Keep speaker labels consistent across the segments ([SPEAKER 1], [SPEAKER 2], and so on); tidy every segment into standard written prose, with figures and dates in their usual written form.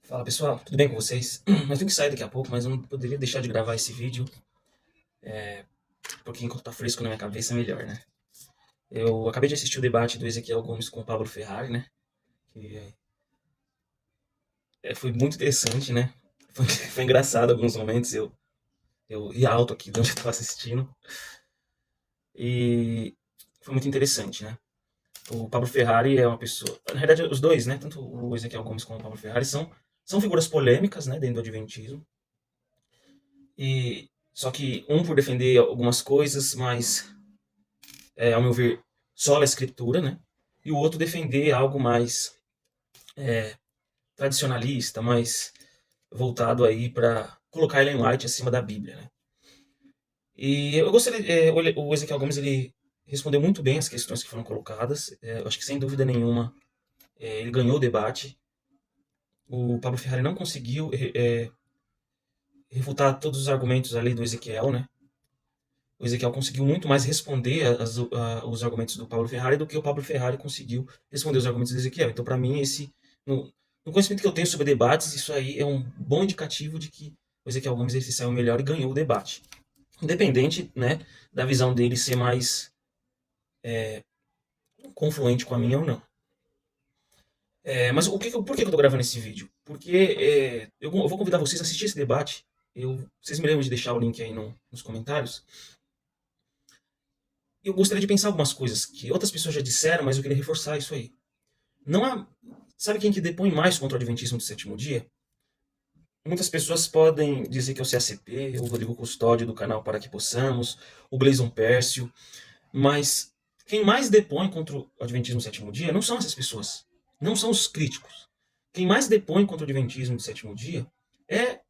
[SPEAKER 1] Fala pessoal, tudo bem com vocês? Eu tenho que sair daqui a pouco, mas eu não poderia deixar de gravar esse vídeo, porque enquanto tá fresco na minha cabeça é melhor, né? Eu acabei de assistir o debate do Ezequiel Gomes com o Pablo Ferrari, né? Que foi muito interessante, né? Foi engraçado alguns momentos, eu ri alto aqui de onde eu tava assistindo. E foi muito interessante, né? O Pablo Ferrari é uma pessoa. Na verdade, os dois, né? Tanto o Ezequiel Gomes como o Pablo Ferrari são figuras polêmicas, né? Dentro do Adventismo. E só que um por defender algumas coisas, mas ao meu ver, sola a escritura, né? E o outro defender algo mais tradicionalista, mais voltado aí para colocar Ellen White acima da Bíblia, né? E eu gostaria, o Ezequiel Gomes ele respondeu muito bem as questões que foram colocadas. Eu acho que sem dúvida nenhuma ele ganhou o debate. O Pablo Ferrari não conseguiu refutar todos os argumentos ali do Ezequiel, né? O Ezequiel conseguiu muito mais responder os argumentos do Pablo Ferrari do que o Pablo Ferrari conseguiu responder os argumentos do Ezequiel. Então, para mim, no conhecimento que eu tenho sobre debates, isso aí é um bom indicativo de que o Ezequiel Gomes ele se saiu melhor e ganhou o debate. Independente, né, da visão dele ser mais confluente com a minha ou não. Mas por que eu tô gravando esse vídeo? Porque eu vou convidar vocês a assistir esse debate. Vocês me lembram de deixar o link aí nos comentários. Eu gostaria de pensar algumas coisas que outras pessoas já disseram, mas eu queria reforçar isso aí. Não há. Sabe quem que depõe mais contra o Adventismo do sétimo dia? Muitas pessoas podem dizer que é o CACP, o Rodrigo Custódio do canal Para Que Possamos, o Gleison Pércio, mas quem mais depõe contra o Adventismo do sétimo dia não são essas pessoas. Não são os críticos. Quem mais depõe contra o Adventismo do sétimo dia é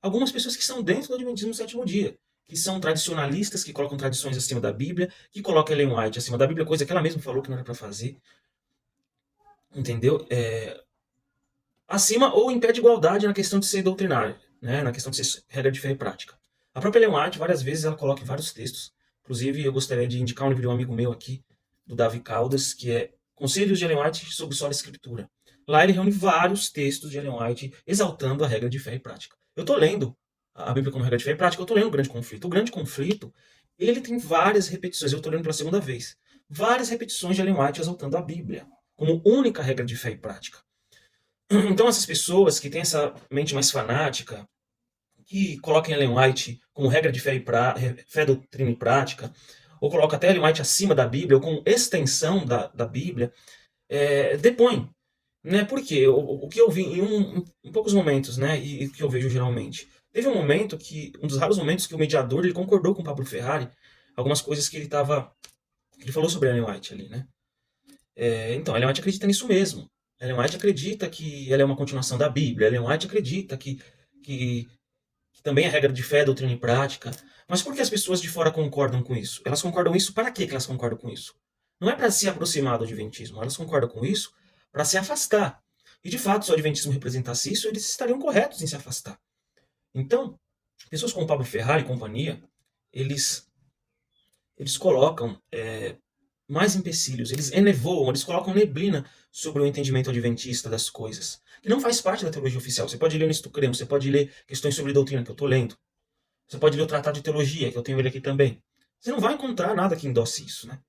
[SPEAKER 1] algumas pessoas que estão dentro do Adventismo do sétimo dia, que são tradicionalistas, que colocam tradições acima da Bíblia, que colocam Ellen White acima da Bíblia, coisa que ela mesma falou que não era para fazer, entendeu? Acima ou impede igualdade na questão de ser doutrinário, né? Na questão de ser regra de fé e prática. A própria Ellen White, várias vezes, ela coloca em vários textos. Inclusive, eu gostaria de indicar um livro de um amigo meu aqui, do Davi Caldas, que é Conselhos de Ellen White sobre Sola Escritura. Lá ele reúne vários textos de Ellen White exaltando a regra de fé e prática. Eu estou lendo a Bíblia como regra de fé e prática, eu estou lendo o Grande Conflito. O Grande Conflito, ele tem várias repetições, eu estou lendo pela segunda vez, várias repetições de Ellen White exaltando a Bíblia como única regra de fé e prática. Então essas pessoas que têm essa mente mais fanática, que colocam Ellen White como regra de fé, fé doutrina e prática, ou colocam até Ellen White acima da Bíblia, ou com extensão da Bíblia, depõem. Né? Porque o que eu vi em poucos momentos, né, e o que eu vejo geralmente, teve um momento um dos raros momentos que o mediador ele concordou com o Pablo Ferrari, algumas coisas que ele falou sobre Ellen White ali, né? Então, Ellen White acredita nisso mesmo. Ellen White acredita que ela é uma continuação da Bíblia. Ellen White acredita que, que também é regra de fé, doutrina e prática. Mas por que as pessoas de fora concordam com isso? Elas concordam com isso para quê que elas concordam com isso? Não é para se aproximar do Adventismo. Elas concordam com isso para se afastar. E de fato, se o Adventismo representasse isso, eles estariam corretos em se afastar. Então, pessoas como Pablo Ferrari e companhia, eles, eles colocam mais empecilhos, eles enevoam, eles colocam neblina sobre o entendimento adventista das coisas, que não faz parte da teologia oficial. Você pode ler no Isto Cremos, você pode ler questões sobre doutrina, que eu estou lendo, você pode ler o Tratado de Teologia, que eu tenho ele aqui também. Você não vai encontrar nada que endosse isso, né?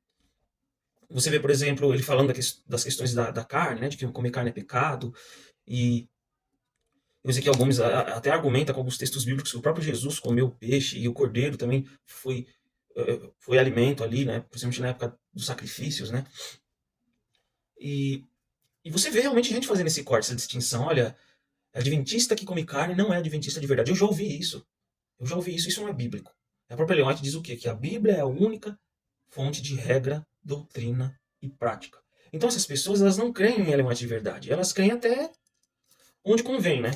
[SPEAKER 1] Você vê, por exemplo, ele falando das questões da carne, né, de que comer carne é pecado, e o Ezequiel Gomes até argumenta com alguns textos bíblicos que o próprio Jesus comeu peixe e o cordeiro também foi alimento ali, né, principalmente na época dos sacrifícios, né? E E você vê realmente gente fazendo esse corte, essa distinção. Olha, adventista que come carne não é adventista de verdade. Eu já ouvi isso. Eu já ouvi isso. Isso não é bíblico. A própria Ellen White diz o quê? Que a Bíblia é a única fonte de regra, doutrina e prática. Então essas pessoas elas não creem em Ellen White de verdade. Elas creem até onde convém, né?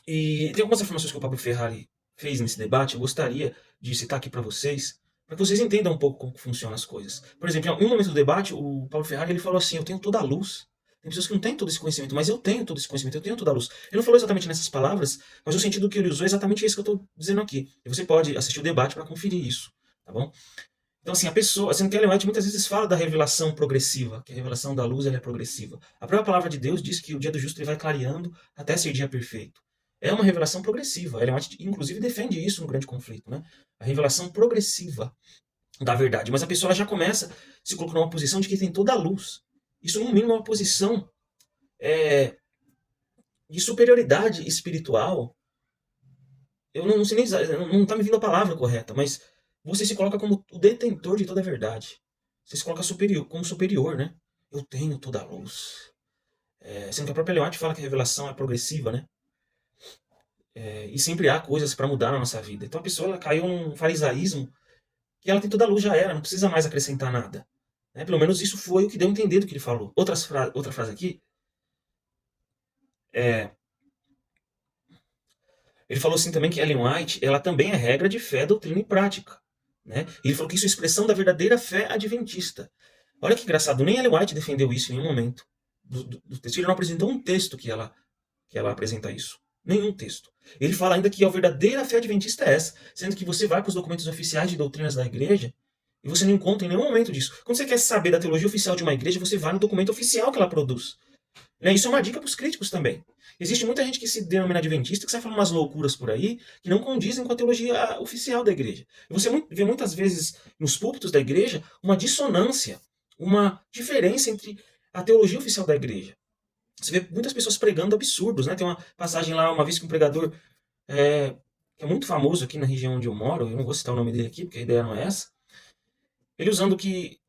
[SPEAKER 1] E tem algumas afirmações que o Pablo Ferrari fez nesse debate. Eu gostaria de citar aqui para vocês, para que vocês entendam um pouco como funcionam as coisas. Por exemplo, em um momento do debate, o Paulo Ferrari ele falou assim: eu tenho toda a luz. Tem pessoas que não têm todo esse conhecimento, mas eu tenho todo esse conhecimento, eu tenho toda a luz. Ele não falou exatamente nessas palavras, mas o sentido que ele usou é exatamente isso que eu estou dizendo aqui. E você pode assistir o debate para conferir isso, tá bom? Então, assim, a pessoa, sendo que Ellen White muitas vezes fala da revelação progressiva, que a revelação da luz ela é progressiva. A própria palavra de Deus diz que o dia do justo ele vai clareando até ser dia perfeito. É uma revelação progressiva. Ellen White, inclusive, defende isso no Grande Conflito, né? A revelação progressiva da verdade. Mas a pessoa ela já começa se colocando numa posição de que tem toda a luz. Isso, no mínimo, é uma posição é, de superioridade espiritual. Eu não sei nem, não está me vindo a palavra correta, mas você se coloca como o detentor de toda a verdade. Você se coloca superior, como superior, né? Eu tenho toda a luz. Sendo que a própria Leonte fala que a revelação é progressiva, né? E sempre há coisas para mudar na nossa vida. Então a pessoa ela caiu num farisaísmo que ela tem toda a luz, já era, não precisa mais acrescentar nada. Né? Pelo menos isso foi o que deu a entender do que ele falou. Outra frase aqui, é, ele falou assim também que Ellen White ela também é regra de fé, doutrina e prática. Né? Ele falou que isso é expressão da verdadeira fé adventista. Olha que engraçado, nem Ellen White defendeu isso em nenhum momento do texto. Ele não apresentou um texto que ela apresenta isso. Nenhum texto. Ele fala ainda que a verdadeira fé adventista é essa, sendo que você vai para os documentos oficiais de doutrinas da igreja e você não encontra em nenhum momento disso. Quando você quer saber da teologia oficial de uma igreja, você vai no documento oficial que ela produz. Né? Isso é uma dica para os críticos também. Existe muita gente que se denomina adventista, que sai falando umas loucuras por aí, que não condizem com a teologia oficial da igreja. E você vê muitas vezes nos púlpitos da igreja uma dissonância, uma diferença entre a teologia oficial da igreja. Você vê muitas pessoas pregando absurdos, né? Tem uma passagem lá, uma vez que um pregador que é muito famoso aqui na região onde eu moro, eu não vou citar o nome dele aqui, porque a ideia não é essa, ele usando que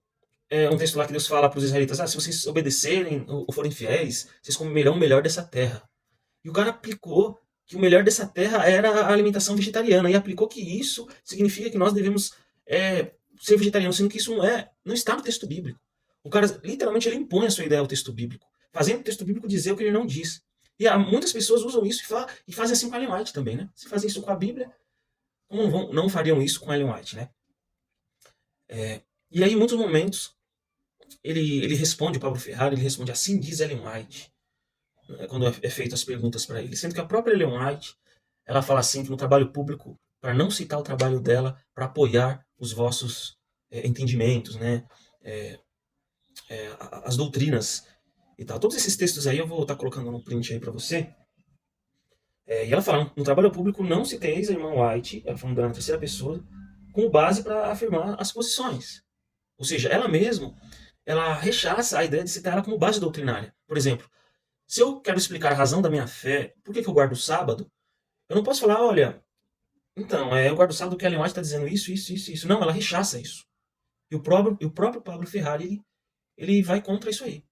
[SPEAKER 1] um texto lá que Deus fala para os israelitas, se vocês obedecerem ou forem fiéis, vocês comerão o melhor dessa terra. E o cara aplicou que o melhor dessa terra era a alimentação vegetariana, e aplicou que isso significa que nós devemos ser vegetarianos, sendo que isso não está no texto bíblico. O cara, literalmente, ele impõe a sua ideia ao texto bíblico, fazendo o texto bíblico dizer o que ele não diz. E muitas pessoas usam isso e fazem assim com a Ellen White também, né? Se fazem isso com a Bíblia, como não fariam isso com a Ellen White, né? E aí, em muitos momentos, ele responde, o Pablo Ferrari, ele responde, assim diz Ellen White, né, quando é feito as perguntas para ele. Sendo que a própria Ellen White, ela fala assim que no trabalho público, para não citar o trabalho dela, para apoiar os vossos entendimentos, né? As doutrinas e tal. Todos esses textos aí eu vou estar colocando no print aí para você. E ela fala, no trabalho público não citeis a irmã White, ela falando da terceira pessoa, como base para afirmar as posições. Ou seja, ela mesma, ela rechaça a ideia de citar ela como base doutrinária. Por exemplo, se eu quero explicar a razão da minha fé, por que eu guardo o sábado, eu não posso falar, olha, então, eu guardo o sábado porque a Ellen White está dizendo isso, isso, isso, isso. Não, ela rechaça isso. E o próprio Pablo Ferrari, ele vai contra isso aí.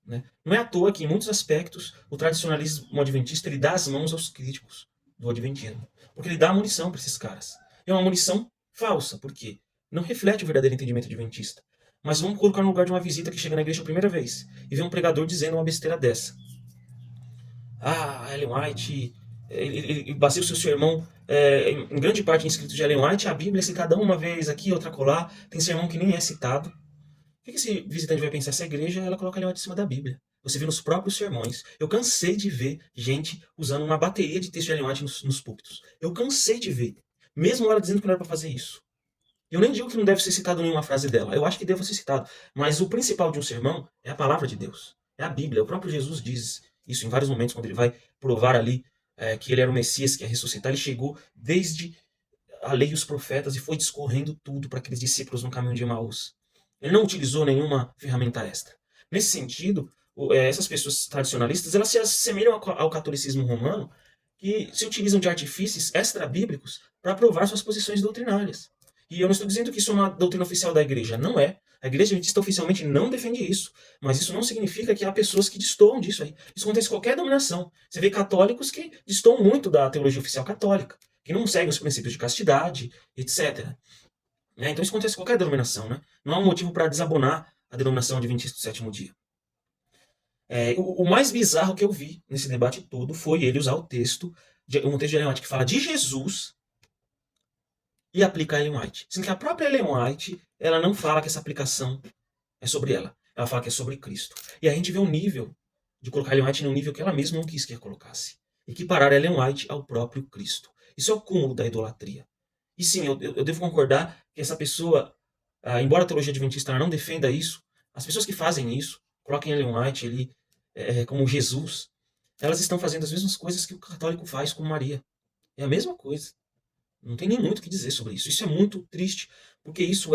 [SPEAKER 1] Né? Não é à toa que, em muitos aspectos, o tradicionalismo adventista ele dá as mãos aos críticos do adventismo. Porque ele dá munição para esses caras. É uma munição falsa, porque não reflete o verdadeiro entendimento adventista. Mas vamos colocar no lugar de uma visita que chega na igreja a primeira vez e vê um pregador dizendo uma besteira dessa. Ellen White, ele baseia o seu sermão em grande parte em escritos de Ellen White, a Bíblia é citada uma vez aqui, outra colar, tem sermão que nem é citado. O que esse visitante vai pensar? Essa igreja, ela coloca Ellen White em cima da Bíblia. Você vê nos próprios sermões. Eu cansei de ver gente usando uma bateria de texto de Ellen White nos púlpitos. Eu cansei de ver. Mesmo ela dizendo que não era para fazer isso. Eu nem digo que não deve ser citado nenhuma frase dela. Eu acho que deve ser citado. Mas o principal de um sermão é a palavra de Deus. É a Bíblia. O próprio Jesus diz isso em vários momentos, quando ele vai provar ali que ele era o Messias que ia ressuscitar. Ele chegou desde a lei e os profetas e foi discorrendo tudo para aqueles discípulos no caminho de Emaús. Ele não utilizou nenhuma ferramenta extra. Nesse sentido, essas pessoas tradicionalistas elas se assemelham ao catolicismo romano, que se utilizam de artifícios extra-bíblicos para provar suas posições doutrinárias. E eu não estou dizendo que isso é uma doutrina oficial da igreja, não é. A igreja adventista oficialmente não defende isso, mas isso não significa que há pessoas que destoam disso aí. Isso acontece em qualquer denominação. Você vê católicos que destoam muito da teologia oficial católica, que não seguem os princípios de castidade, etc. Então isso acontece em qualquer denominação, né? Não há um motivo para desabonar a denominação adventista do sétimo dia. O mais bizarro que eu vi nesse debate todo foi ele usar um texto de Ellen White que fala de Jesus e aplica a Ellen White. Sendo que a própria Ellen White, ela não fala que essa aplicação é sobre ela. Ela fala que é sobre Cristo. E a gente vê o nível de colocar Ellen White no nível que ela mesma não quis que a colocasse. E que parar Ellen White ao próprio Cristo. Isso é o cúmulo da idolatria. E sim, eu devo concordar que essa pessoa embora a teologia adventista não defenda isso, as pessoas que fazem isso, coloquem Ellen White ali como Jesus, elas estão fazendo as mesmas coisas que o católico faz com Maria. É a mesma coisa. Não tem nem muito o que dizer sobre isso. Isso é muito triste, porque isso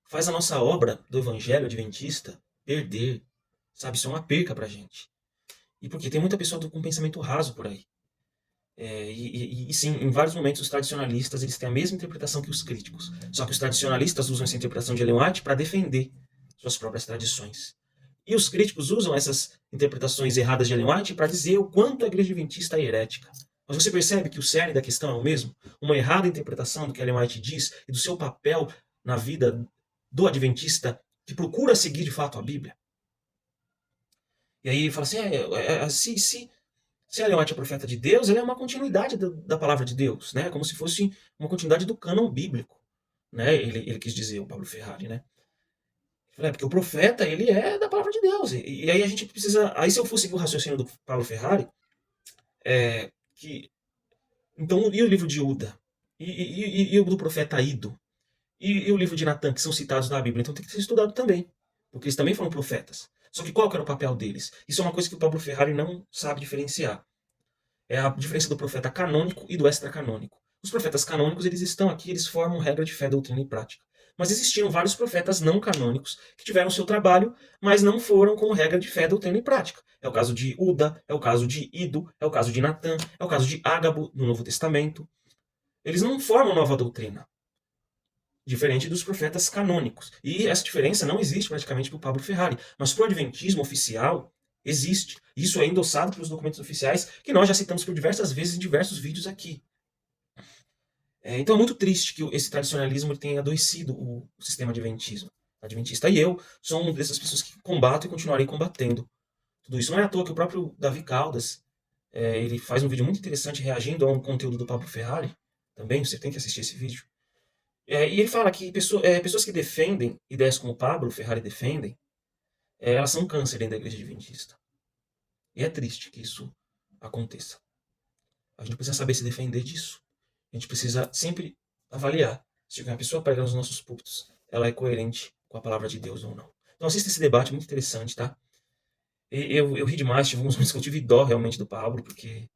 [SPEAKER 1] faz a nossa obra do evangelho adventista perder, sabe? Isso é uma perca pra gente. E porque tem muita pessoa com pensamento raso por aí. E sim, em vários momentos os tradicionalistas eles têm a mesma interpretação que os críticos. Só que os tradicionalistas usam essa interpretação de Ellen White para defender suas próprias tradições. E os críticos usam essas interpretações erradas de Ellen White para dizer o quanto a igreja adventista é herética. Mas você percebe que o cerne da questão é o mesmo? Uma errada interpretação do que Ellen White diz e do seu papel na vida do adventista que procura seguir de fato a Bíblia. E aí ele fala assim, se Ellen White é profeta de Deus, ela é uma continuidade da palavra de Deus, né? Como se fosse uma continuidade do cânon bíblico, né? Ele quis dizer, o Pablo Ferrari, né? Porque o profeta, ele é da palavra de Deus. E aí a gente precisa... Aí se eu for seguir o raciocínio do Pablo Ferrari, que... Então, e o livro de Uda? E o do profeta Ido? E o livro de Natan, que são citados na Bíblia? Então tem que ser estudado também. Porque eles também foram profetas. Só que qual que era o papel deles? Isso é uma coisa que o Pablo Ferrari não sabe diferenciar. É a diferença do profeta canônico e do extracanônico. Os profetas canônicos, eles estão aqui, eles formam regra de fé, doutrina e prática. Mas existiram vários profetas não canônicos que tiveram seu trabalho, mas não foram como regra de fé, doutrina e prática. É o caso de Uda, é o caso de Ido, é o caso de Natan, é o caso de Ágabo no Novo Testamento. Eles não formam nova doutrina, diferente dos profetas canônicos. E essa diferença não existe praticamente para o Pablo Ferrari. Mas para o adventismo oficial, existe. Isso é endossado pelos documentos oficiais, que nós já citamos por diversas vezes em diversos vídeos aqui. Então é muito triste que esse tradicionalismo tenha adoecido o sistema adventista. E eu sou uma dessas pessoas que combato e continuarei combatendo tudo isso. Não é à toa que o próprio Davi Caldas, ele faz um vídeo muito interessante reagindo a um conteúdo do Pablo Ferrari. Também, você tem que assistir esse vídeo. E ele fala que pessoas que defendem ideias como o Pablo Ferrari defendem, elas são um câncer dentro da igreja adventista. E é triste que isso aconteça. A gente precisa saber se defender disso. A gente precisa sempre avaliar se uma pessoa prega nos nossos púlpitos, ela é coerente com a palavra de Deus ou não. Então assista esse debate, muito interessante, tá? Eu ri demais, tive uns momentos que eu tive dó realmente do Pablo, porque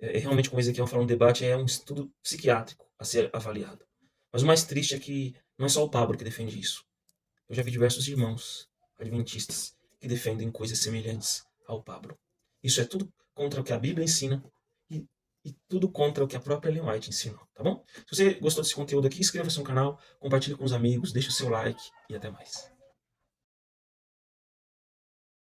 [SPEAKER 1] realmente, como Ezequiel falou, um debate é um estudo psiquiátrico a ser avaliado. Mas o mais triste é que não é só o Pablo que defende isso. Eu já vi diversos irmãos adventistas que defendem coisas semelhantes ao Pablo. Isso é tudo contra o que a Bíblia ensina e tudo contra o que a própria Ellen White ensinou, tá bom? Se você gostou desse conteúdo aqui, inscreva-se no canal, compartilhe com os amigos, deixe o seu like e até mais.